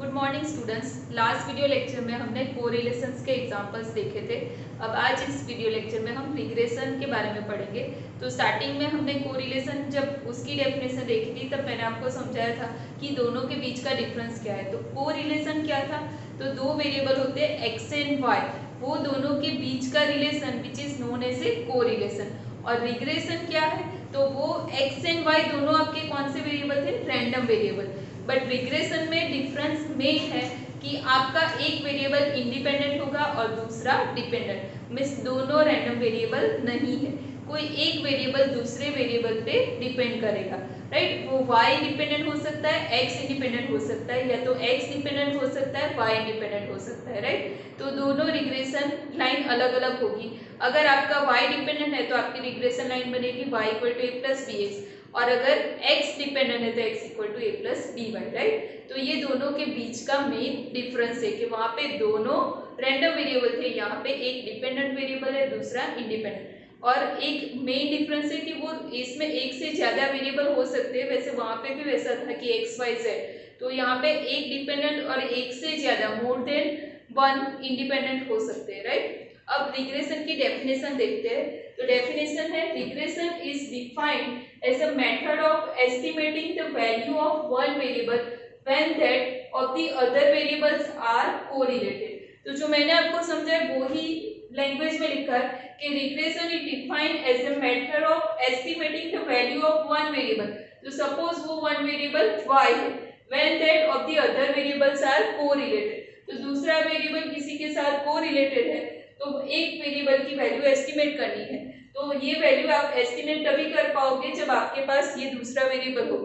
Good morning students. Last video lecture में हमने correlations के एग्जांपल्स देखे थे। अब आज इस वीडियो लेक्चर में हम रिग्रेशन के बारे में पढ़ेंगे। तो स्टार्टिंग में हमने कोरिलेशन जब उसकी डेफिनेशन देखी थी तब मैंने आपको समझाया था कि दोनों के बीच का डिफरेंस क्या है। तो कोरिलेशन क्या था, तो दो वेरिएबल होते हैं एक्स एंड वाई, वो दोनों के बीच का relation which is known as a correlation. और रिग्रेशन क्या है, तो वो एक्स एंड वाई दोनों आपके कौन से वेरिएबल थे, रैंडम वेरिएबल। बट रिग्रेशन में डिफरेंस में है कि आपका एक वेरिएबल इंडिपेंडेंट होगा और दूसरा डिपेंडेंट। मीन्स दोनों रैंडम वेरिएबल नहीं है, कोई एक वेरिएबल दूसरे वेरिएबल पे डिपेंड करेगा, राइट। वो y डिपेंडेंट हो सकता है, x इंडिपेंडेंट हो सकता है, या तो x डिपेंडेंट हो सकता है, y इंडिपेंडेंट हो सकता है, राइट। तो दोनों रिग्रेशन लाइन अलग अलग होगी। अगर आपका y डिपेंडेंट है तो आपकी रिग्रेशन लाइन बनेगी y equal to a plus b x, और अगर x डिपेंडेंट है तो x equal to a plus b y, right. तो ये दोनों के बीच का मेन डिफरेंस है कि वहां पे दोनों रैंडम वेरिएबल थे, यहाँ पे एक डिपेंडेंट वेरिएबल है, दूसरा इंडिपेंडेंट। और एक मेन डिफरेंस है कि वो इसमें एक से ज्यादा वेरिएबल हो सकते हैं, वैसे वहां पे भी वैसा था कि एक्स वाई जेड, तो यहाँ पे एक डिपेंडेंट और एक से ज्यादा मोर देन वन इंडिपेंडेंट हो सकते हैं, राइट। अब रिग्रेशन की डेफिनेशन देखते हैं। तो डेफिनेशन है, regression is defined as a method of estimating the value of one variable when that of the other variables are correlated। तो जो मैंने आपको समझाया वो ही लैंग्वेज में लिखा है कि regression is defined as a method of estimating the value of one variable. तो सपोज वो वन वेरिएबल y है, when that of the other variables are correlated। तो दूसरा वेरिएबल किसी के साथ कोरिलेटेड है तो एक वेरिएबल की वैल्यू एस्टिमेट करनी है। तो ये वैल्यू आप एस्टिमेट तभी कर पाओगे जब आपके पास ये दूसरा वेरिएबल हो।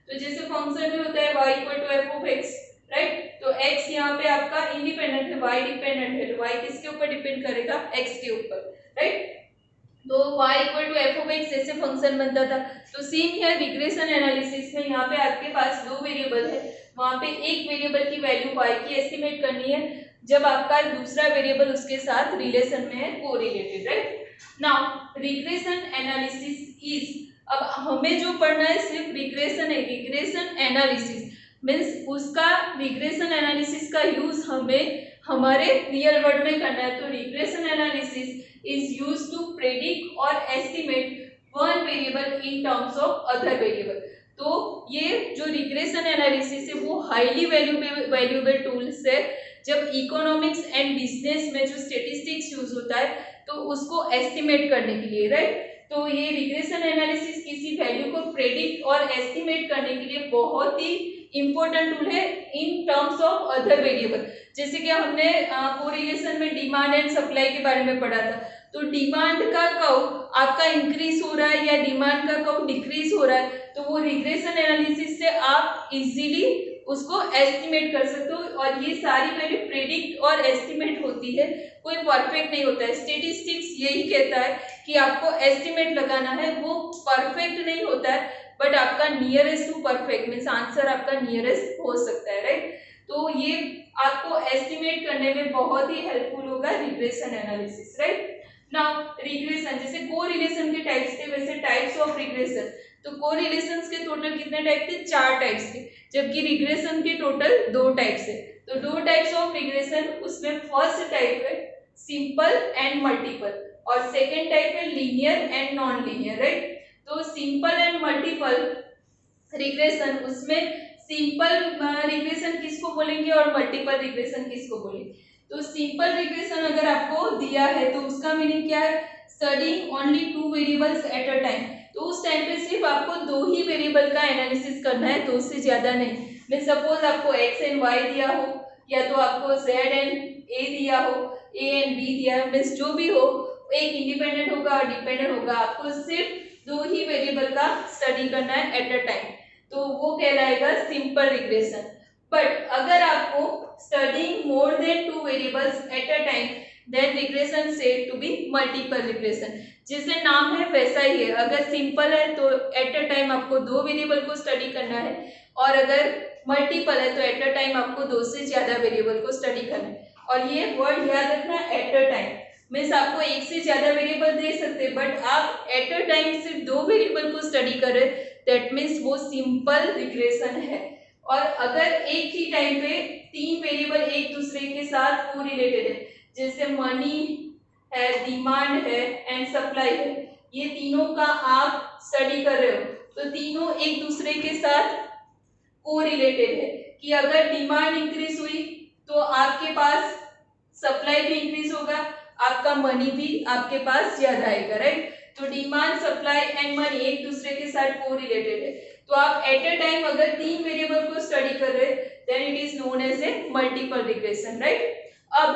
तो जैसे फंक्शन में होता है y equal to f of x, right. तो x यहाँ पे आपका इंडिपेंडेंट है, y डिपेंडेंट है, तो y किसके ऊपर डिपेंड करेगा, x के ऊपर, राइट। तो y equal to f of x ऐसे फंक्शन बनता था। तो सेम है रिग्रेशन एनालिसिस में, यहाँ पे आपके पास दो वेरिएबल है, वहां पे एक वेरिएबल की वैल्यू y की एस्टिमेट करनी है जब आपका दूसरा वेरिएबल उसके साथ रिलेशन में है, correlated, right. Now regression analysis is, अब हमें जो पढ़ना है सिर्फ रिग्रेशन है, रिग्रेशन एनालिसिस मीन्स उसका रिग्रेशन एनालिसिस का यूज हमें हमारे रियल वर्ल्ड में करना है। तो regression analysis is use to predict और estimate one variable in terms of other variable. तो ये जो रिग्रेशन एनालिसिस है वो हाईली वैल्यूएबल टूल्स है जब इकोनॉमिक्स एंड बिजनेस में जो स्टेटिस्टिक्स यूज होता है तो उसको एस्टिमेट करने के लिए, राइट। तो ये रिग्रेशन एनालिसिस किसी वैल्यू को प्रेडिक्ट और एस्टिमेट करने के लिए बहुत ही इंपॉर्टेंट टूल है इन टर्म्स ऑफ अदर वेरिएबल। जैसे कि हमने कोरिलेशन में डिमांड एंड सप्लाई के बारे में पढ़ा था। तो डिमांड का कर्व आपका इंक्रीज हो रहा है या डिमांड का कर्व डिक्रीज हो रहा है, तो वो रिग्रेशन एनालिसिस से आप इजीली उसको एस्टिमेट कर सकते हो। और ये सारी वैल्यू प्रेडिक्ट और एस्टिमेट होती है, कोई परफेक्ट नहीं होता है। स्टेटिस्टिक्स यही कहता है कि आपको एस्टिमेट लगाना है, वो परफेक्ट नहीं होता है बट आपका nearest to perfect means answer आपका नियरेस्ट हो सकता है, राइट। तो ये आपको एस्टिमेट करने में बहुत ही हेल्पफुल होगा regression analysis, right. Now regression, जैसे कोरिलेशन के टाइप्स थे वैसे टाइप्स ऑफ रिग्रेशन। तो कोरिलेशंस के टोटल कितने टाइप थे, 4 टाइप्स थे, जबकि रिग्रेशन के टोटल 2 टाइप्स है। तो 2 टाइप्स ऑफ रिग्रेशन, उसमें फर्स्ट टाइप है सिंपल एंड मल्टीपल और सेकेंड टाइप है linear and non linear, right. तो सिंपल एंड मल्टीपल रिग्रेशन, उसमें सिंपल रिग्रेशन किसको बोलेंगे और मल्टीपल रिग्रेशन किसको बोलेंगे। तो सिंपल रिग्रेशन अगर आपको दिया है तो उसका मीनिंग क्या है, studying only 2 variables at a time. तो उस टाइम पे सिर्फ आपको 2 ही वेरिएबल का एनालिसिस करना है, 2 से ज्यादा नहीं। मैं सपोज आपको x एंड y दिया हो या तो आपको z एंड a दिया हो, a एंड b दिया है, मीन्स जो भी हो एक इंडिपेंडेंट होगा और डिपेंडेंट होगा, आपको सिर्फ 2 ही वेरिएबल का स्टडी करना है एट अ टाइम, तो वो कहलाएगा सिंपल रिग्रेशन। बट अगर आपको studying more than 2 variables at a time then regression said to be multiple regression. जैसे नाम है वैसा ही है, अगर सिंपल है तो एट अ टाइम आपको 2 वेरिएबल को स्टडी करना है, और अगर मल्टीपल है तो एट अ टाइम आपको 2 से ज्यादा वेरिएबल को स्टडी करना है। और ये वर्ड याद रखना, एट अ टाइम मीन्स आपको एक से ज्यादा वेरिएबल दे सकते हैं बट आप एट अ टाइम सिर्फ 2 वेरिएबल को स्टडी कर रहे, दैट मीन्स वो सिंपल रिग्रेशन है। और अगर एक ही टाइम पे तीन वेरिएबल एक दूसरे के साथ कोरिलेटेड है, जैसे मनी है, डिमांड है एंड सप्लाई है, ये तीनों का आप स्टडी कर रहे हो तो तीनों एक दूसरे के साथ कोरिलेटेड है कि अगर डिमांड इंक्रीज हुई तो आपके पास सप्लाई भी इंक्रीज होगा, आपका मनी भी आपके पास ज्यादा आएगा, राइट। तो डिमांड, सप्लाई एंड मनी एक दूसरे के साथ कोरिलेटेड है। तो आप एट अ टाइम अगर तीन वेरिएबल को स्टडी कर रहे हैं then it is known as a multiple regression, right. अब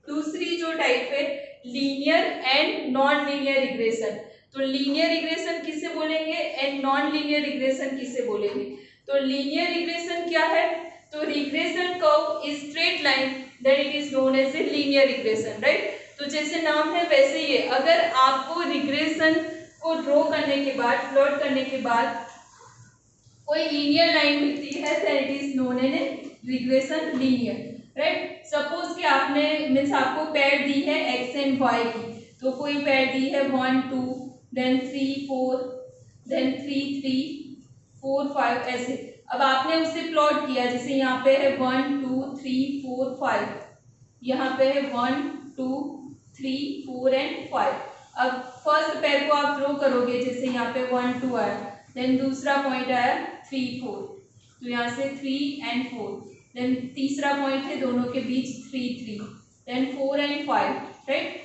दूसरी जो टाइप है linear and non linear regression. तो लीनियर रिग्रेशन किसे बोलेंगे एंड नॉन लीनियर रिग्रेशन किसे बोलेंगे। तो लीनियर रिग्रेशन क्या है, तो regression curve is straight line then it is known as a linear regression, right. तो जैसे नाम है वैसे ही है, अगर आपको रिग्रेशन को ड्रॉ करने के बाद, प्लॉट करने के बाद कोई लीनियर लाइन मिलती है then it is known as a regression linear, right. Suppose कि आपने मीन्स आपको पैर दी है एक्स एंड वाई की, तो कोई पैर दी है 1 2 देन 3 4 देन 3 3 4 5 ऐसे। अब आपने उसे प्लॉट किया, जैसे यहाँ पे है 1 2 3 4 5, यहाँ पे है 1 2 3 4 एंड 5। अब फर्स्ट पैर को आप ड्रॉ करोगे, जैसे यहाँ पे 1 2 आया, देन दूसरा पॉइंट आया 3 4, तो यहाँ से 3 एंड 4, देन तीसरा पॉइंट है दोनों के बीच 3 3, देन 4 एंड 5, राइट।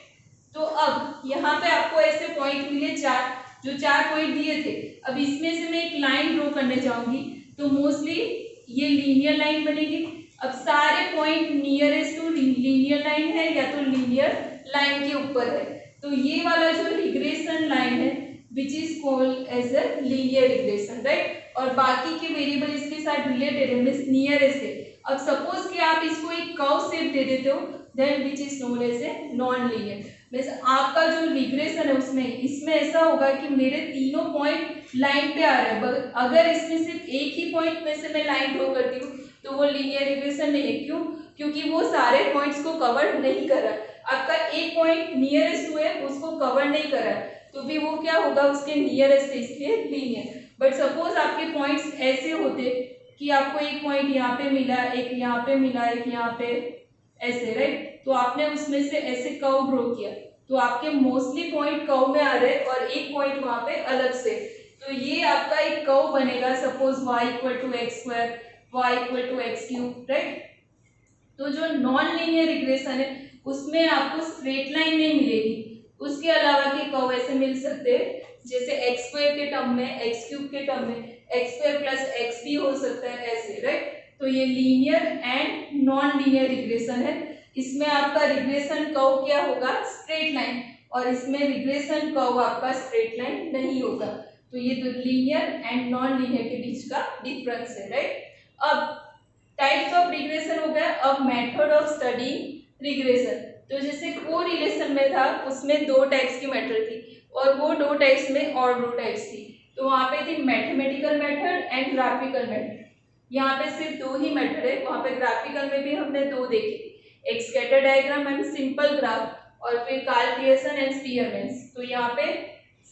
तो अब यहाँ पे आपको ऐसे पॉइंट मिले चार, जो चार पॉइंट दिए थे। अब इसमें से मैं एक लाइन ड्रॉ करने जाऊंगी तो मोस्टली ये लीनियर लाइन बनेगी। अब सारे point nearest to linear line है या तो लीनियर लाइन के ऊपर है, तो ये वाला जो रिग्रेशन लाइन है which is called as a linear regression, right. और बाकी के वेरिएबल इसके साथ रिलेटेड है मींस नियरेस्ट है। अब सपोज कि आप इसको एक कर्व शेप दे देते हो then which is known as a non linear, means आपका जो रिग्रेशन है उसमें इसमें ऐसा होगा कि मेरे तीनों पॉइंट लाइन पे आ रहे हैं, अगर इसमें सिर्फ एक ही पॉइंट में से मैं लाइन ड्रॉ करती हूँ तो वो लीनियर रिग्रेशन नहीं है। क्यों? क्योंकि वो सारे पॉइंट्स को कवर नहीं कर रहा है, आपका एक पॉइंट नियरेस्ट हुए उसको कवर नहीं कर रहा है तो भी वो क्या होगा, उसके नियरेस्ट है इसलिए लीनियर। बट सपोज आपके पॉइंट्स ऐसे होते कि आपको एक पॉइंट यहाँ पे मिला, एक यहाँ पे मिला, एक यहाँ पे ऐसे, राइट। तो आपने उसमें से ऐसे कर्व ड्रॉ किया तो आपके मोस्टली पॉइंट कर्व में आ रहे और एक पॉइंट वहां पे अलग से, तो ये आपका एक कर्व बनेगा। Suppose y equal to x square, y equal to x cube, right. तो जो नॉन लीनियर रिग्रेशन है उसमें आपको स्ट्रेट लाइन नहीं मिलेगी, उसके अलावा के कर्व ऐसे मिल सकते हैं जैसे एक्स स्क्वायर के टर्म में, एक्स क्यूब के टर्म में एक्स स्क्वायर प्लस एक्स भी हो सकता है ऐसे, राइट। तो ये linear and non linear regression है। इसमें आपका रिग्रेशन कर्व क्या होगा, स्ट्रेट लाइन, और इसमें रिग्रेशन कर्व आपका स्ट्रेट लाइन नहीं होगा। तो ये तो लीनियर एंड नॉन लीनियर के बीच का डिफरेंस है, राइट। अब टाइप्स ऑफ रिग्रेशन हो गया, अब मेथड ऑफ स्टडीइंग रिग्रेशन। तो जैसे कोरिलेशन में था उसमें दो टाइप्स की मेथड थी और वो दो टाइप्स में और दो टाइप्स थी, तो वहाँ पे थी mathematical method and graphical method. यहाँ पे सिर्फ दो ही मेथड है, वहाँ पे ग्राफिकल में भी हमने दो देखी थी, एक scatter diagram and simple graph और फिर कार्ल पियर्सन एंड स्पीयरमैन। तो यहाँ पे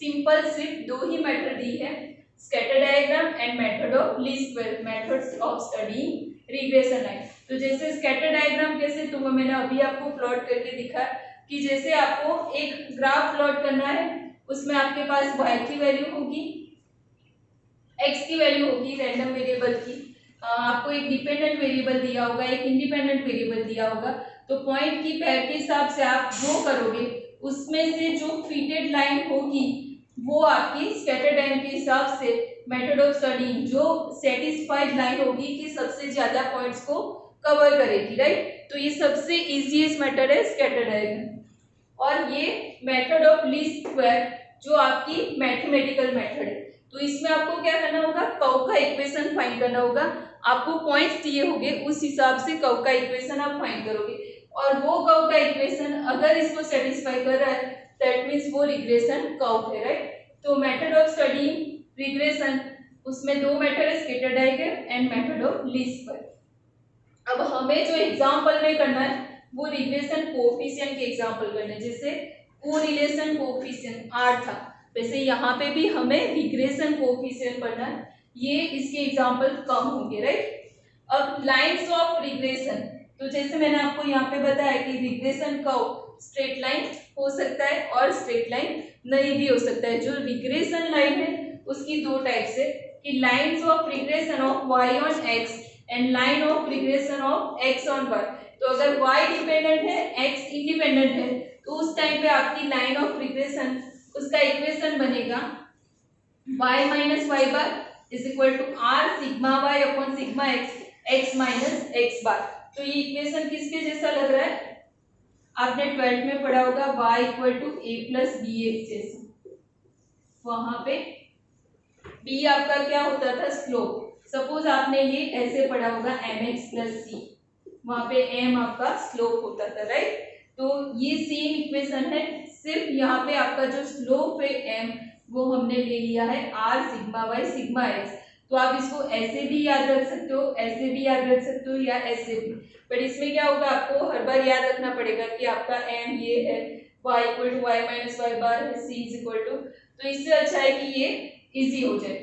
सिंपल सिर्फ दो ही मेथड दी है, scatter diagram and method of least square, methods of studying regression line. तो जैसे स्कैटर डायग्राम कैसे, तो मैंने अभी आपको प्लॉट करके दिखा कि जैसे आपको एक ग्राफ प्लॉट करना है, उसमें आपके पास y की वैल्यू होगी, x की वैल्यू होगी रैंडम वेरिएबल की, आपको एक डिपेंडेंट वेरिएबल दिया होगा, एक इंडिपेंडेंट वेरिएबल दिया होगा। तो पॉइंट की पैर के हिसाब से आप ड्रॉ करोगे, उसमें से जो फिटेड लाइन होगी वो आपकी स्कैटर डायग्राम के हिसाब से मेथड ऑफ स्टडीइंग जो सेटिस्फाइड लाइन होगी कि सबसे ज्यादा पॉइंट्स को कवर करेगी, राइट। तो ये सबसे इजीएस्ट मेथड है स्कैटर डायग्राम। और ये मेथड ऑफ लीस्ट स्क्वायर जो आपकी मैथमेटिकल मेथड है, तो इसमें आपको क्या करना होगा, कर्व का इक्वेशन फाइंड करना होगा, आपको पॉइंट्स दिए होंगे उस हिसाब से कर्व का इक्वेशन आप फाइंड करोगे, और वो कर्व का इक्वेशन अगर इसको सेटिस्फाई कर रहा है दैट मीन्स वो रिग्रेशन कर्व है, राइट। तो मेथड ऑफ स्टडीइंग रिग्रेशन उसमें दो मेथड है, scatter diagram and method of least square. अब हमें जो एग्जांपल में करना है वो रिग्रेशन कोएफिशिएंट के एग्जांपल करने हैं, जैसे कोरिलेशन कोएफिशिएंट R था, वैसे यहाँ पे भी हमें रिग्रेशन कोएफिशिएंट पढ़ना है, ये इसके एग्जांपल कम होंगे, राइट। अब लाइंस ऑफ रिग्रेशन, तो जैसे मैंने आपको यहाँ पे बताया कि रिग्रेशन कर्व स्ट्रेट लाइन हो सकता है और स्ट्रेट लाइन नहीं भी हो सकता है। जो रिग्रेशन लाइन है उसकी दो टाइप्स है कि lines of regression of y on x and line of regression of x on y। तो अगर y डिपेंडेंट है, x इंडिपेंडेंट है, तो उस टाइम पे आपकी लाइन ऑफ रिग्रेशन, उसका इक्वेशन बनेगा y minus y bar is equal to r sigma y upon sigma x, x minus x bar. तो ये इक्वेशन किसके जैसा लग रहा है? आपने 12th में पढ़ा होगा y equal to a plus b x जैसा। वहां पे b आपका क्या होता था? स्लोप। सपोज आपने ये ऐसे पढ़ा होगा mx प्लस सी, वहां पे m आपका स्लोप होता था, राइट? तो ये सेम इक्वेशन है, सिर्फ यहाँ पे आपका जो स्लोप है m, वो हमने ले लिया है r sigma y sigma x. तो आप इसको ऐसे भी याद रख सकते हो, ऐसे भी याद रख सकते हो, या ऐसे भी। पर इसमें क्या होगा, आपको हर बार याद रखना पड़ेगा कि आपका m ये है, y equal to y minus y bar है, c इज इक्वल टू। तो इससे अच्छा है कि ये इजी हो जाए।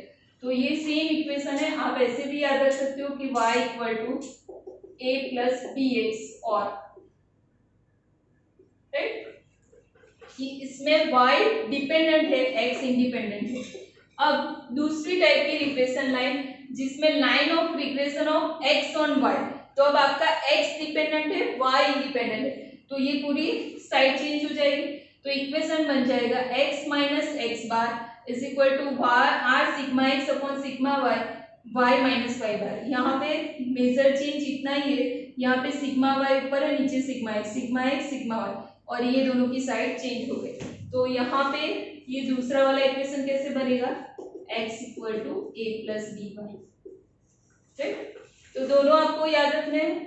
तो ये सेम इक्वेशन है, आप ऐसे भी याद रख सकते हो कि y equal to a plus b x, और राइट कि इसमें y डिपेंडेंट है, x इंडिपेंडेंट है। अब दूसरी टाइप की रिग्रेशन लाइन जिसमें line of regression of x on y, तो अब आपका x डिपेंडेंट है, y इंडिपेंडेंट है, तो ये पूरी साइड चेंज हो जाएगी। तो इक्वेशन बन जाएगा x minus x bar is equal to r sigma x upon sigma y, y minus y bar. यहाँ पे मेजर चेंज इतना ही है, यहाँ पे सिग्मा वाई ऊपर है, नीचे सिग्मा एक्स सिग्मा वाई, और ये दोनों की साइड चेंज हो गई। तो यहाँ पे ये दूसरा वाला इक्वेशन कैसे बनेगा? x equal to a plus b y, ठीक? तो दोनों आपको याद रखने हैं।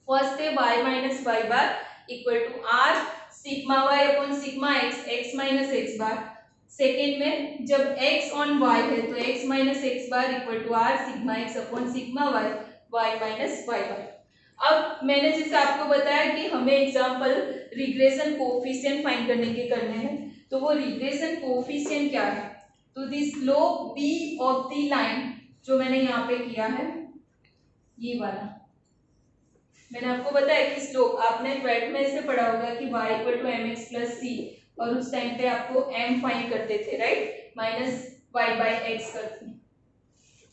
फर्स्ट है y minus y bar equal to r sigma y upon sigma x, x minus x bar. Second में जब x ऑन y है तो x minus x bar equal to r sigma x upon sigma y, y minus y bar. अब मैंने जैसे आपको बताया कि हमें एग्जाम्पल रिग्रेशन कोफिशिएंट फाइंड करने के करने हैं, तो वो रिग्रेशन कोफिशिएंट क्या है? तो the slope b of the line, जो मैंने यहाँ पे किया है ये वाला, मैंने आपको बताया कि स्लोप आपने 12th में ऐसे पढ़ा होगा कि y equal to m x plus c, और उस टाइम पे आपको m फाइंड करते थे, right? Minus y by x करते।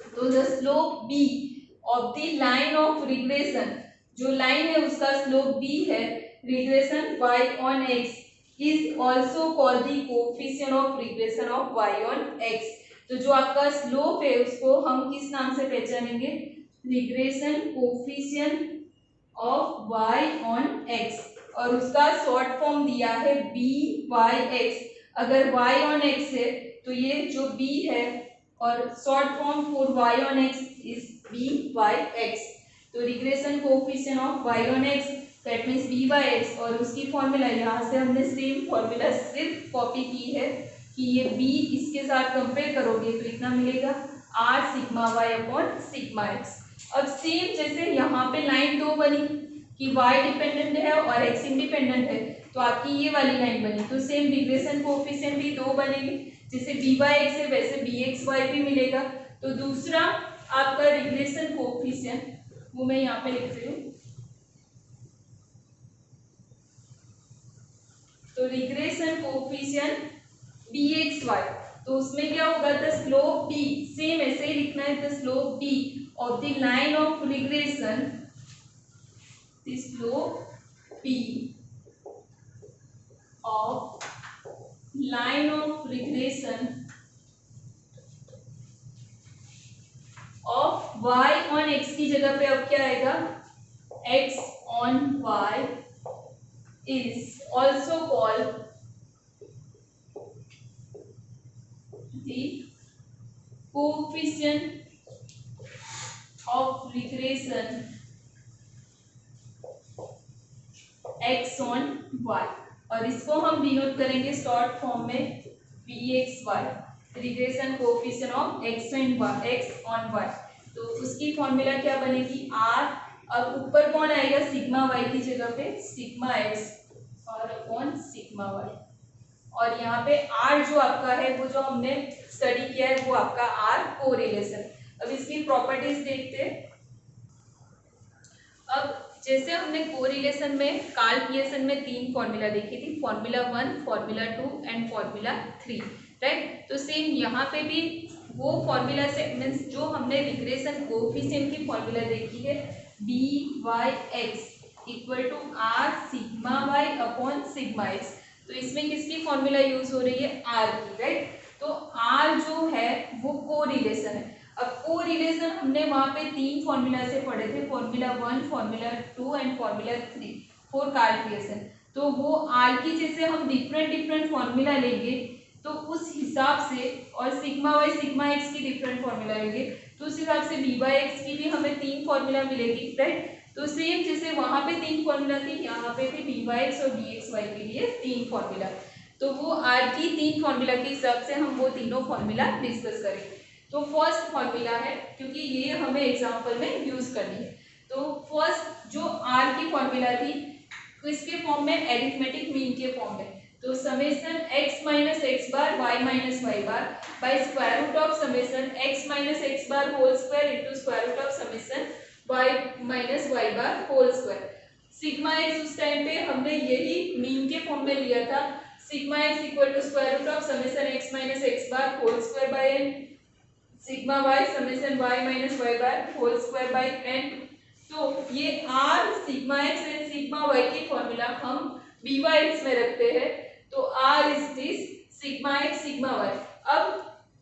तो the slope b of the line of regression, जो लाइन है उसका स्लोप b है, regression y on x is also called the coefficient of regression of y on x। तो जो आपका स्लोप है उसको हम किस नाम से पहचानेंगे? Regression coefficient of y on x, और उसका शॉर्ट फॉर्म दिया है बी वाई एक्स। अगर y ऑन x है तो ये जो b है, और short form for y on x is b y x. तो regression coefficient of y on x that means b y x, और उसकी फॉर्मूला यहाँ से हमने सेम फॉर्मूला सिर्फ कॉपी की है कि ये b इसके साथ कंपेयर करोगे तो इतना मिलेगा r sigma y upon sigma x. अब सेम जैसे यहाँ पे लाइन दो बनी कि y डिपेंडेंट है और x इंडिपेंडेंट है, तो आपकी ये वाली लाइन बनी, तो सेम रिग्रेशन कोफिशिएंट भी दो बनेगी, जैसे बी वाई एक्स है वैसे बी एक्स वाई भी मिलेगा। तो दूसरा आपका रिग्रेशन कोफिशिएंट वो मैं यहाँ पे लिखती हूँ, तो regression coefficient b x y, तो उसमें क्या होगा? द स्लोप b, सेम ऐसे ही लिखना है, the slope b of the line of regression, the slope b of line of regression of y on x की जगह पे अब क्या आएगा? x on y is also called the coefficient of regression x on y, और इसको हम denote करेंगे शॉर्ट फॉर्म में bxy, regression coefficient of x on y। तो उसकी फॉर्मूला क्या बनेगी? r, अब ऊपर कौन आएगा? सिग्मा y की जगह पे सिग्मा x और अपॉन सिग्मा y, और यहाँ पे r जो आपका है वो जो हमने स्टडी किया है वो आपका r कोरिलेशन। अब इसकी प्रॉपर्टीज देखते हैं। अब जैसे हमने कोरिलेशन में कार्ल पियर्सन में 3 फॉर्मूला देखी थी, formula 1, formula 2 and formula 3, right. तो सेम यहाँ पे भी वो फॉर्मूला से मीन्स जो हमने रिग्रेशन कोएफिशिएंट की फॉर्मूला देखी है, b y x equal to r sigma y upon sigma x, तो इसमें किसकी फॉर्मूला यूज हो रही है, आर की, राइट। तो आर जो है वो कोरिलेशन है। अब कोरिलेशन हमने वहां पे 3 फॉर्मूला से पढ़े थे, formula 1, formula 2 and formula 3 for Karl Pearson. तो वो आर की जैसे हम डिफरेंट फॉर्मूला लेंगे तो उस हिसाब से, और सिग्मा वाई सिग्मा एक्स की डिफरेंट फॉर्मूला लेंगे तो उस हिसाब से बी वाई एक्स की भी हमें 3 फॉर्मूला मिलेगी, राइट। तो सेम जैसे वहां पे 3 फॉर्मूला थी, यहाँ पे भी बी वाई एक्स और बी एक्स वाई के लिए 3 फॉर्मूला, तो वो आर की 3 फॉर्मूला के हिसाब से हम वो तीनों फॉर्मूला डिस्कस करेंगे। तो फर्स्ट फॉर्मूला है, क्योंकि ये हमें एग्जांपल में यूज करनी है, तो फर्स्ट जो आर की फॉर्मूला थी किसके फॉर्म में, एरिथमेटिक मीन के फॉर्म में। तो summation x minus x bar y minus y bar by square root of summation x minus x bar whole square into square root of summation y minus y bar whole square. Sigma x उस time पे हमने यही mean के form में लिया था, sigma x equal to square root of summation x minus x bar whole square by n, sigma y summation y minus y bar whole square by n। तो ये r sigma x and sigma y की formula हम b y x में रखते हैं, तो r is this sigma x sigma y। अब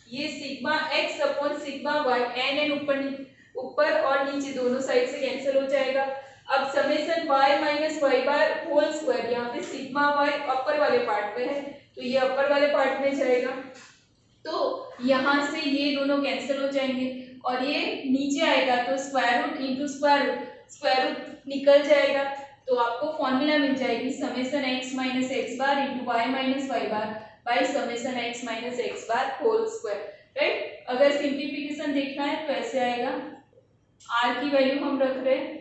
ये sigma x upon sigma y n ऊपर और नीचे दोनों साइड से कैंसिल हो जाएगा। अब summation y minus y bar whole square, यहाँ पे सिग्मा y अपर वाले पार्ट में है तो ये अपर वाले पार्ट में जाएगा, तो यहाँ से ये दोनों कैंसिल हो जाएंगे और ये नीचे आएगा तो square root into square root निकल जाएगा, तो आपको फॉर्मूला मिल जाएगी summation x minus x bar into y minus y bar by summation x minus x bar whole square, right. अगर सिंप्लीफिकेशन देखना है तो ऐसे आएगा, r की वैल्यू हम रख रहे हैं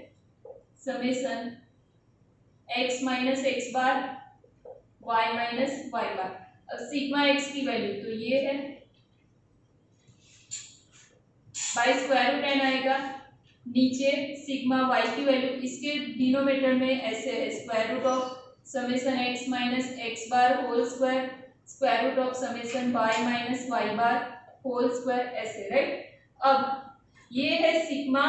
summation x minus x bar y minus y bar. अब सिग्मा x की वैल्यू तो ये है बाई स्क्वायर रूट n आएगा, नीचे सिग्मा y की वैल्यू इसके डिनोमिनेटर में ऐसे है square root of summation x minus x bar whole square square root of summation y minus y bar whole square, ऐसे, राइट। अब ये है सिग्मा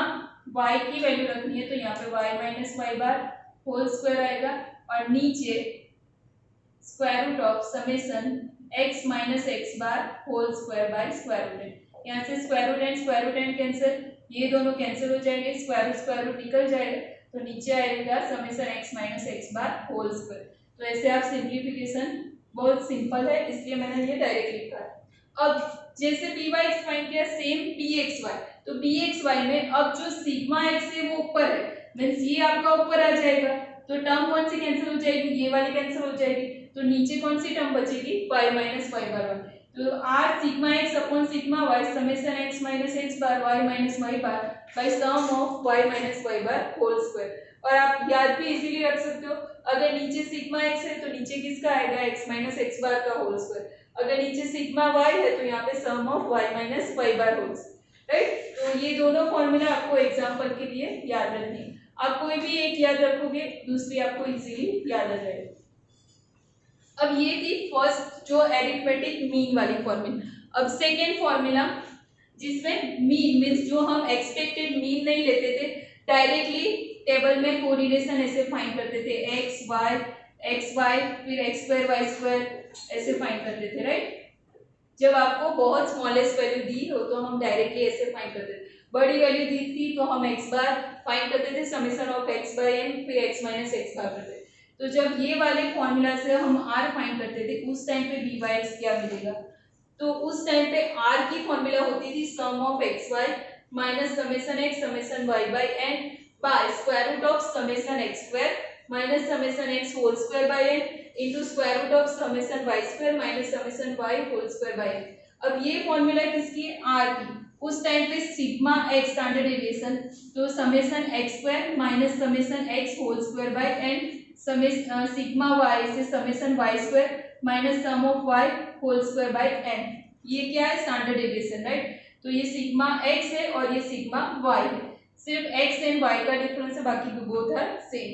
y की वैल्यू रखनी है तो यहाँ पे y minus y bar whole square आएगा और नीचे square root of summation x minus x bar whole square by square root n। यहाँ से स्क्वायर रूट एन कैंसिल, ये दोनों कैंसिल हो जाएंगे, स्क्वायर रूट निकल जाएगा तो नीचे आएगा summation x minus x bar whole square. तो ऐसे आप सिंप्लीफिकेशन, बहुत सिंपल है इसलिए मैंने ये डायरेक्ट लिखा है। अब जैसे पी वाई एक्स फाइंड किया, सेम पी एक्स वाई, तो पी एक्स वाई में अब जो सिग्मा एक्स है वो ऊपर है, मीन्स ये आपका ऊपर आ जाएगा, तो टर्म कौन सी कैंसिल हो जाएगी, ये वाली कैंसिल हो जाएगी, तो नीचे कौन सी टर्म बचेगी, y माइनस वाई बार 1। तो r sigma x upon sigma y summation x minus x bar y minus y bar by sum of y minus y bar whole square. और आप याद भी इजीली रख सकते हो, अगर नीचे सिग्मा x है तो नीचे किसका आएगा, x माइनस एक्स बार का होल स्क्वायर, अगर नीचे सिग्मा y है तो यहाँ पे sum of y minus y bar whole square, right. तो ये दोनों फॉर्मूला आपको एग्जांपल के लिए याद रखनी है, आप कोई भी एक याद रखोगे दूसरी आपको इजीली याद आ जाएगी। अब ये थी फर्स्ट जो एरिथमेटिक मीन वाली फॉर्मूला। अब सेकेंड फॉर्मूला जिसमें मीन मीन्स जो हम एक्सपेक्टेड मीन नहीं लेते थे, डायरेक्टली टेबल में कोरिलेशन ऐसे फाइंड करते थे, एक्स वाई फिर एक्स स्क्वायर वाई स्क्वायर ऐसे फाइंड करते थे, राइट। जब आपको बहुत स्मॉलेस्ट वैल्यू दी हो तो हम डायरेक्टली ऐसे फाइंड करते थे, बड़ी वैल्यू दी थी तो हम एक्स बार फाइंड करते थे summation of x by n फिर एक्स माइनस एक्स बार करते थे। तो जब ये वाले फॉर्मूला से हम r फाइंड करते थे उस टाइम पे बी वाई एक्स क्या मिलेगा, तो उस टाइम पे r की फॉर्मूला होती थी sum of x y minus summation x summation y by n by square root of summation x square minus summation x whole square by n into square root of summation y square minus summation y whole square by n. अब ये formula किसकी है, r की। उस time पे sigma x standard deviation, तो summation x square minus summation x whole square by n sigma y से summation y स्क्वायर minus sum of y whole square by n, ये क्या है, स्टैंडर्ड डेविएशन, राइट। तो ये सिग्मा x है और ये सिग्मा y है। सिर्फ x एंड y का डिफरेंस है, बाकी तो बोथ आर सेम।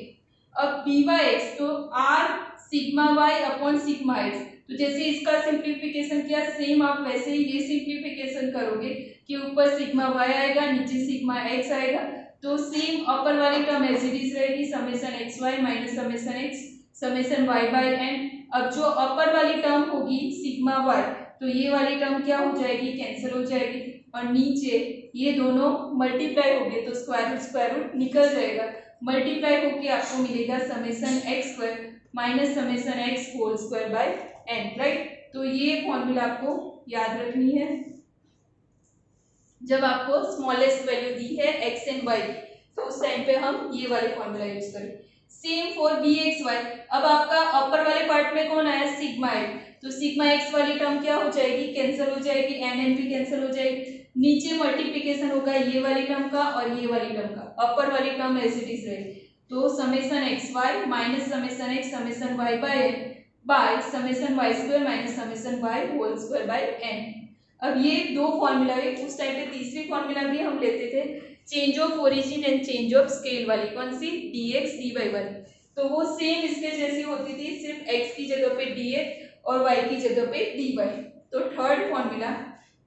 अब बी बाई एक्स तो r sigma y upon sigma x, तो जैसे इसका सिंप्लीफिकेशन किया सेम आप वैसे ही ये सिंप्लीफिकेशन करोगे कि ऊपर सिग्मा वाई आएगा नीचे सिग्मा एक्स आएगा, तो सेम अपर वाली टर्म एज इट इज रहेगी summation x y minus summation x summation y by n. अब जो अपर वाली टर्म होगी सिग्मा वाई, तो ये वाली टर्म क्या हो जाएगी, कैंसिल हो जाएगी, और नीचे ये दोनों मल्टीप्लाई हो गए तो स्क्वायर रूट निकल जाएगा, मल्टीप्लाई होके आपको मिलेगा summation x square minus summation x whole square by n, right. तो ये फॉर्मूला आपको याद रखनी है जब आपको स्मॉलेस्ट वैल्यू दी है एक्स एंड वाई, तो उस टाइम पे हम ये वाले फॉर्मूला यूज करें। Same for b x y, अब आपका अपर वाले पार्ट में कौन आया, सिग्मा एक्स, तो सिग्मा एक्स वाली टर्म क्या हो जाएगी, कैंसिल हो जाएगी, एन एन भी कैंसिल हो जाएगी, नीचे मल्टीप्लिकेशन होगा ये वाली टर्म का और ये वाली टर्म का, अपर वाली टर्म एज इट इज रहेगी, तो summation x y minus summation x summation y by n by summation y square minus summation y whole square by n. अब ये दो फॉर्मूला है, उस टाइम पे तीसरी फॉर्मूला भी हम लेते थे change of origin and change of scale वाली, कौन सी, dx dy वाली, तो वो सेम इसके जैसी होती थी, सिर्फ x की जगह पे dx और y की जगह पे dy। तो थर्ड फॉर्मूला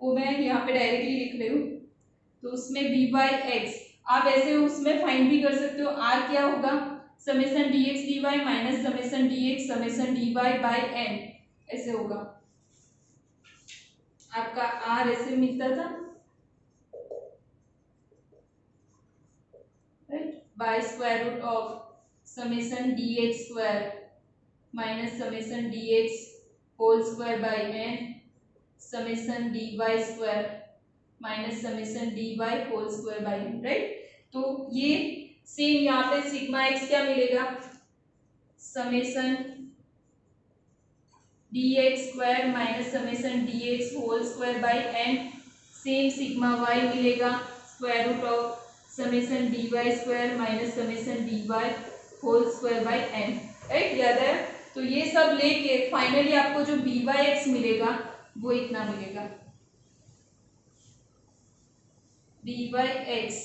वो मैं यहाँ पे डायरेक्टली लिख रही हूँ, तो उसमें b बाई एक्स आप ऐसे उसमें फाइंड भी कर सकते हो, r क्या होगा summation dx dy minus summation dx summation dy by n, ऐसे होगा आपका r ऐसे मिलता था, right, by square root of summation dx square minus summation dx whole square by n summation dy square minus summation dy whole square by n, right. तो ये same यहाँ पे सिग्मा एक्स क्या मिलेगा, summation dx square minus summation dx whole square by n, same sigma y मिलेगा square root of summation dy square minus summation dy whole square by n, right, याद है। तो ये सब लेके फाइनली आपको जो बी बाई एक्स मिलेगा वो इतना मिलेगा, बी बाई एक्स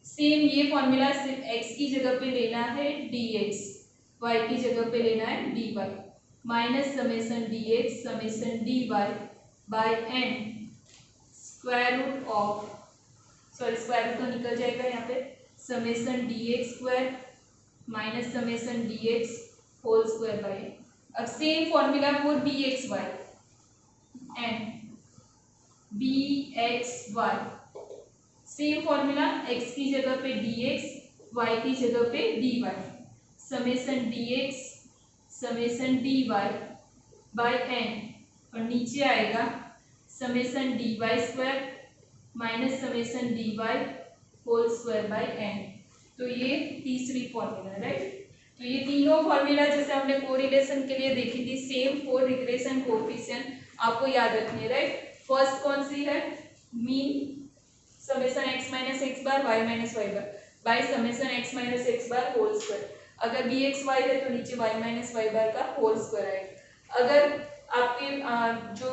सेम ये फॉर्मूला सिर्फ x की जगह पे लेना है dx, y की जगह पे लेना है dy minus summation dx summation dy by n square root of, sorry square root तो निकल जाएगा यहाँ पे, summation dx square minus summation dx whole square by n. अब same formula for bxy and bxy, same formula x की जगह पे dx y की जगह पे dy summation dx summation dy by n, और नीचे आएगा summation dy square minus summation dy whole square by n. तो ये तीसरी फॉर्मूला, राइट। तो ये तीनों फॉर्मूला जैसे हमने कोरिलेशन के लिए देखी थी, सेम फॉर रिग्रेशन कोएफिशिएंट आपको याद रखनी है, राइट। फर्स्ट कौन सी है, mean summation x minus x bar y minus y bar by summation x minus x bar whole square, अगर बी एक्स वाई है तो नीचे y माइनस वाई बार का होल स्क्वायर आएगा। अगर आपके जो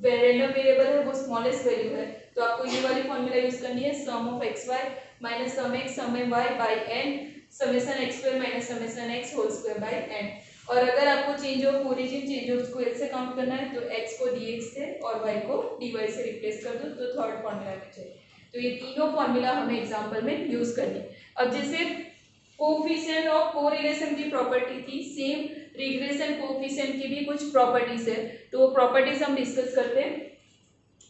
रैंडम वेरिएबल है वो स्मॉलेस्ट वैल्यू है तो आपको ये वाली फॉर्मूला यूज करनी है, sum of x y minus sum x sum y by n summation x square minus summation x whole square by n. और अगर आपको change of origin change of square से काउंट करना है तो x को dx से और y को dy से रिप्लेस कर दो, तो थर्ड फॉर्मूला में चाहिए। तो ये तीनों फॉर्मूला हमें एग्जांपल में यूज करनी। अब जैसे कोएफिशिएंट ऑफ कोरिलेशन की प्रॉपर्टी थी, सेम रिग्रेशन कोएफिशिएंट की भी कुछ प्रॉपर्टीज है, तो वो प्रॉपर्टीज हम डिस्कस करते हैं।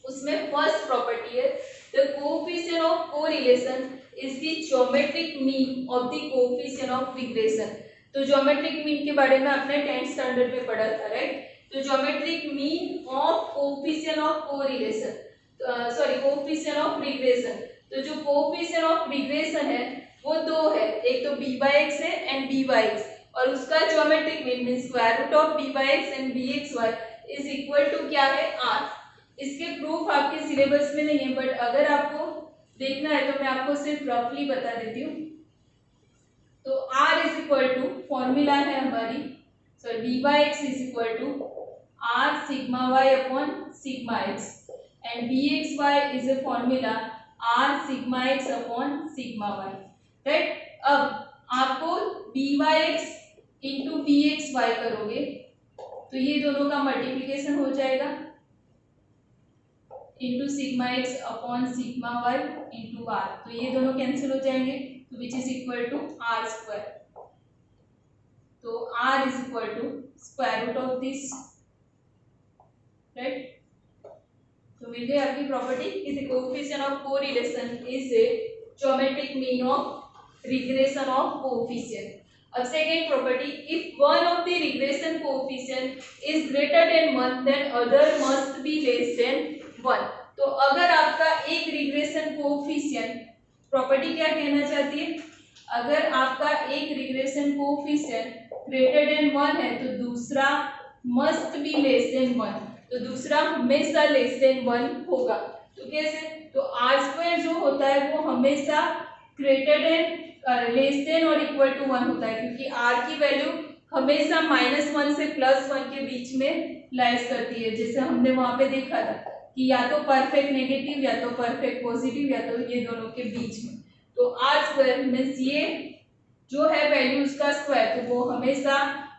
उसमें फर्स्ट प्रॉपर्टी है the coefficient of correlation is the geometric mean of the coefficient of regression. तो ज्योमेट्रिक मीन के बारे में आपने 10th स्टैंडर्ड में पढ़ा था, राइट। तो geometric mean of coefficient of correlation, sorry coefficient of regression, तो जो कोएफिशिएंट ऑफ रिग्रेशन है वो दो है, एक तो b बाई एक्स है एंड b बाई एक्स, और उसका geometric mean mean square root of b y x and bxy is equal to क्या है, r। इसके प्रूफ आपके सिलेबस में नहीं है, बट अगर आपको देखना है तो मैं आपको सिर्फ रफली बता देती हूँ। तो r is equal to formula है हमारी, so b y x is equal to r sigma y upon sigma x and bxy is a formula r sigma x upon sigma y, right. अब आपको b y x into b x y करोगे तो ये दोनों का multiplication हो जाएगा into sigma x upon sigma y into r, तो ये दोनों कैंसिल हो जाएंगे, तो which is equal to r square. तो r is equal to square root of this, right. तो मिल गई आपकी प्रॉपर्टी कि the coefficient of correlation is a geometric mean of regression of coefficient. अब second property, if one of the regression coefficient is greater than 1 then other must be less than 1। तो अगर आपका एक रिग्रेशन कोएफिशिएंट, प्रॉपर्टी क्या कहना चाहती है, अगर आपका एक रिग्रेशन कोएफिशिएंट ग्रेटर देन 1 है तो दूसरा मस्ट बी लेस देन 1, तो दूसरा हमेशा लेस देन 1 होगा। तो कैसे, तो आर स्क्वायर जो होता है वो हमेशा ग्रेटर देन लेस देन और इक्वल टू 1 होता है, क्योंकि आर की वैल्यू हमेशा -1 से +1 के बीच में लाइज करती है, जैसे हमने वहां पे देखा था कि या तो परफेक्ट नेगेटिव या तो परफेक्ट पॉजिटिव या तो ये दोनों के बीच में। तो आर स्क्वायर मीन्स ये जो है वैल्यू उसका स्क्वायर, तो वो हमेशा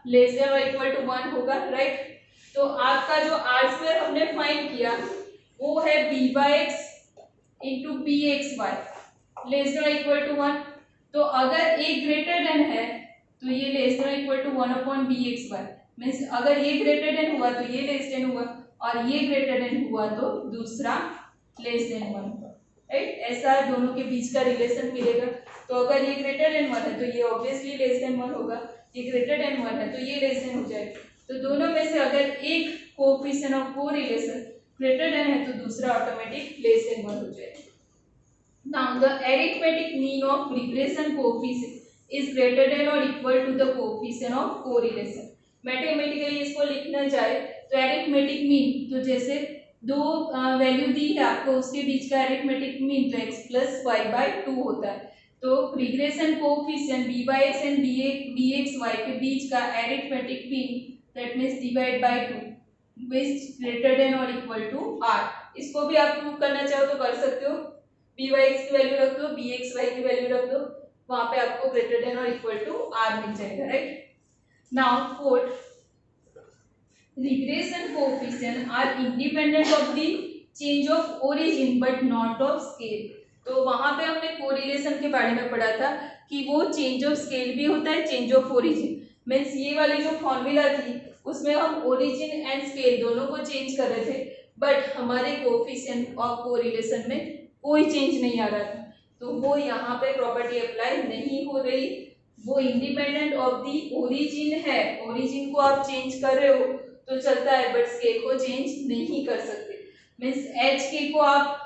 लेस देन और इक्वल टू 1 होगा, राइट। तो आपका जो आर स्क्वायर हमने फाइंड किया वो है b y x into b x y less than और इक्वल टू 1। तो अगर ए ग्रेटर देन है तो ये लेस देन और equal to 1 upon b x y, means अगर ये ग्रेटर देन हुआ तो ये लेस देन हुआ, और ये ग्रेटर देन हुआ तो दूसरा लेस देन 1 हुआ, राइट। ऐसा दोनों के बीच का रिलेशन मिलेगा। तो अगर ये ग्रेटर देन 1 है तो ये ऑब्वियसली लेस देन 1 होगा, ये ग्रेटर देन 1 है तो ये लेस देन हो जाएगा। तो दोनों में से अगर एक coefficient of correlation greater than है तो दूसरा ऑटोमेटिक लेस देन 1 हो जाएगा। Now the arithmetic mean of regression coefficient is greater than और equal to the coefficient of correlation. Mathematically इसको लिखना जाए तो अरिथमेटिक मीन, तो जैसे दो वैल्यू दी है आपको उसके बीच का अरिथमेटिक मीन तो x प्लस वाई बाई 2 होता है। तो regression coefficient b y x and b x y के बीच का arithmetic mean that means divide by 2 which greater than और इक्वल टू आर। इसको भी आप प्रूव करना चाहो तो कर सकते हो, बी वाई एक्स की वैल्यू रख दो, बी एक्स वाई की वैल्यू रख दो, वहां पे आपको ग्रेटर देन और इक्वल टू आर मिल जाएगा, right. Now fourth, regression coefficient are independent of the change of origin but not of scale। तो वहां पे हमने कोरिलेशन के बारे में पढ़ा था कि वो चेंज ऑफ स्केल भी होता है, चेंज ऑफ ओरिजिन मीन्स ये वाली जो फॉर्मूला थी उसमें हम ओरिजिन एंड स्केल दोनों को चेंज कर रहे थे, बट हमारे कोएफिशिएंट ऑफ कोरिलेशन में कोई चेंज नहीं आ रहा था, तो वो यहाँ पे प्रॉपर्टी अप्लाई नहीं हो रही, वो इंडिपेंडेंट ऑफ दी ओरिजिन है। ओरिजिन को आप चेंज कर रहे हो तो चलता है, बट स्केल को चेंज नहीं कर सकते। मीन्स एच के को आप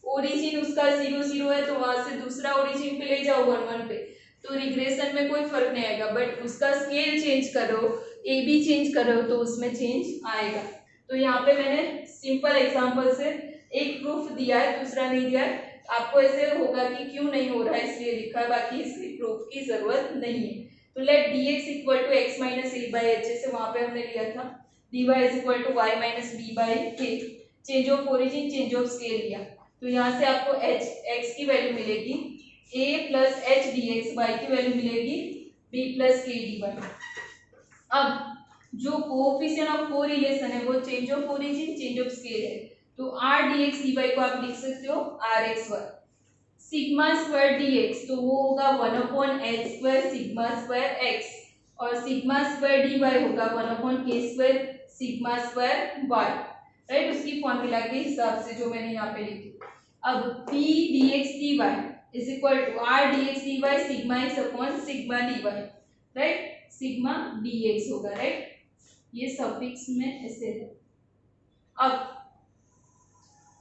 ओरिजिन उसका 0 0 है तो वहां से दूसरा ओरिजिन पे ले जाओ 1 1 पे, तो रिग्रेशन में कोई फर्क नहीं आएगा, बट उसका स्केल चेंज करो, ए बी चेंज करो तो उसमें चेंज आएगा। तो यहाँ पे मैंने सिंपल एग्जांपल से एक प्रूफ दिया है, दूसरा नहीं दिया है। आपको ऐसे होगा कि क्यों नहीं हो रहा है इसलिए लिखा है, बाकी इसकी प्रूफ की जरूरत नहीं है। तो let d x equal to x minus a by h, जैसे वहां पे हमने लिया था dy is equal to y minus b by k, change of origin change of scale लिया, तो यहाँ से आपको h x की वैल्यू मिलेगी a plus h d x, y की वैल्यू मिलेगी b plus k d y. अब जो कोएफिशिएंट ऑफ कोरिलेशन है वो change of origin change of scale है, तो r dx dy को आप लिख सकते हो r x y sigma square dx, तो वो होगा 1 upon h square sigma square x, और सिग्मा स्क्वायर डी वाई होगा 1 upon k square sigma square y, right. उसकी फॉर्मूला के हिसाब से जो मैंने यहाँ पे लिखी। अब p dx dy is equal to r dx dy sigma x upon sigma dy, right, sigma dx होगा, राइट, ये सफिक्स में ऐसे है। अब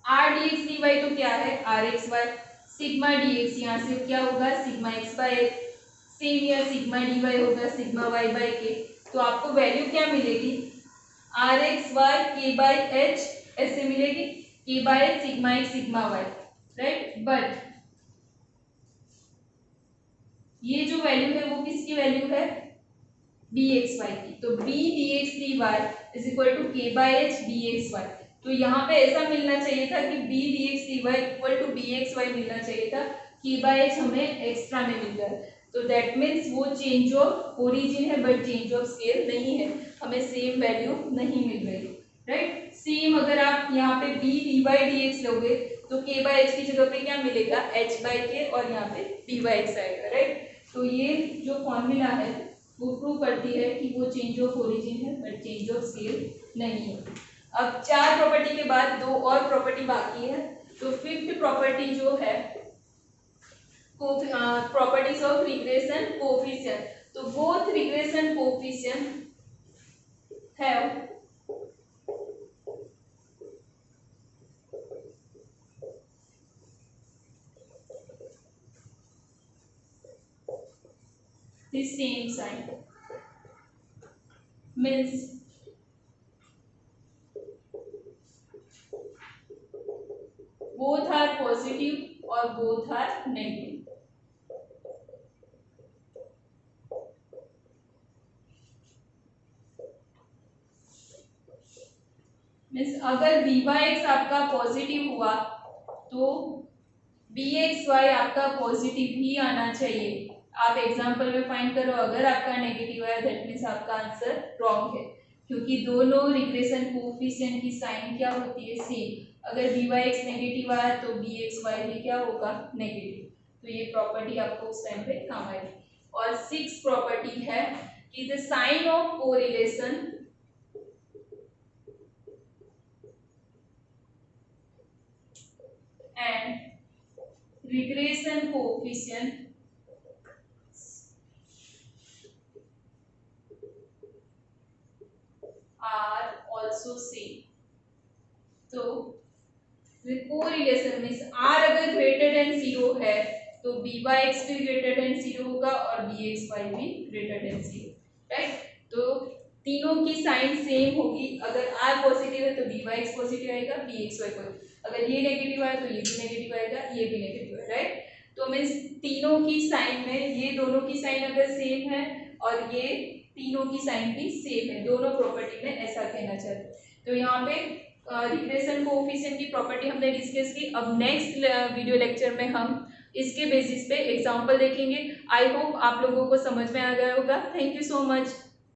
r dx dy तो क्या है rxy, सिग्मा dx यहाँ से क्या होगा sigma x by x, same या सिग्मा dy होगा सिग्मा y बाय k, तो आपको वैल्यू क्या मिलेगी r x y k by h ऐसे मिलेगी, k by h sigma x sigma y, right. But ये जो वैल्यू है वो किसकी वैल्यू है डी एक्स वाई की, तो b d x d y is equal to k by h d x y, तो यहाँ पे ऐसा मिलना चाहिए था कि b d x d y equal to b x y मिलना चाहिए था, की बाई एच हमें एक्स्ट्रा में मिल गया। तो दैट मीन्स वो चेंज ऑफ ओरिजिन है बट चेंज ऑफ स्केल नहीं है, हमें सेम वैल्यू नहीं मिल रही, राइट। सेम अगर आप यहाँ पे b d y d x लोगे तो के बाई एच की जगह पे क्या मिलेगा, एच बाई के, और यहाँ पे डी वाई एक्स आएगा, राइट। तो ये जो फॉर्मूला है वो प्रूव करती है कि वो चेंज ऑफ ओरिजिन है बट चेंज ऑफ स्केल नहीं है। अब 4 प्रॉपर्टी के बाद 2 और प्रॉपर्टी बाकी है। तो फिफ्थ प्रॉपर्टी जो है प्रॉपर्टीज ऑफ रिग्रेशन कोएफिशिएंट। तो both regression coefficient have the same sign, means both are positive or both are negative। Means अगर बी वाई एक्स आपका पॉजिटिव हुआ तो बी एक्स वाई आपका पॉजिटिव ही आना चाहिए। आप एग्जाम्पल में फाइंड करो, अगर आपका नेगेटिव है दैट मीन्स आपका आंसर रॉन्ग है, क्योंकि दोनों रिग्रेशन कोएफिशिएंट की साइन क्या होती है, सेम। अगर बी वाई एक्स नेगेटिव आया तो बी एक्स वाई भी क्या होगा, नेगेटिव। तो ये प्रॉपर्टी आपको उस टाइम पे काम आएगी। और 6 प्रॉपर्टी है कि the sign of correlation and regression coefficient are also same। तो कोरिलेशन मीन्स आर अगर ग्रेटर देन 0 है तो बी वाई एक्स भी ग्रेटर देन 0 होगा और बी एक्स वाई भी ग्रेटर देन 0, राइट। तो तीनों की साइन सेम होगी। अगर आर पॉजिटिव है तो बी वाई एक्स पॉजिटिव आएगा, बी एक्स वाई पॉजिटिव। अगर ये नेगेटिव आया तो ये भी नेगेटिव आएगा, ये भी नेगेटिव है, राइट। तो मीन्स तीनों की साइन में ये दोनों की साइन अगर सेम है और ये तीनों की साइन भी सेम है, दोनों प्रॉपर्टी में ऐसा कहना चाहिए। तो यहाँ पे रिग्रेशन कोएफिशिएंट की प्रॉपर्टी हमने डिस्कस की। अब नेक्स्ट वीडियो लेक्चर में हम इसके बेसिस पे एग्जांपल देखेंगे। आई होप आप लोगों को समझ में आ गया होगा। Thank you so much.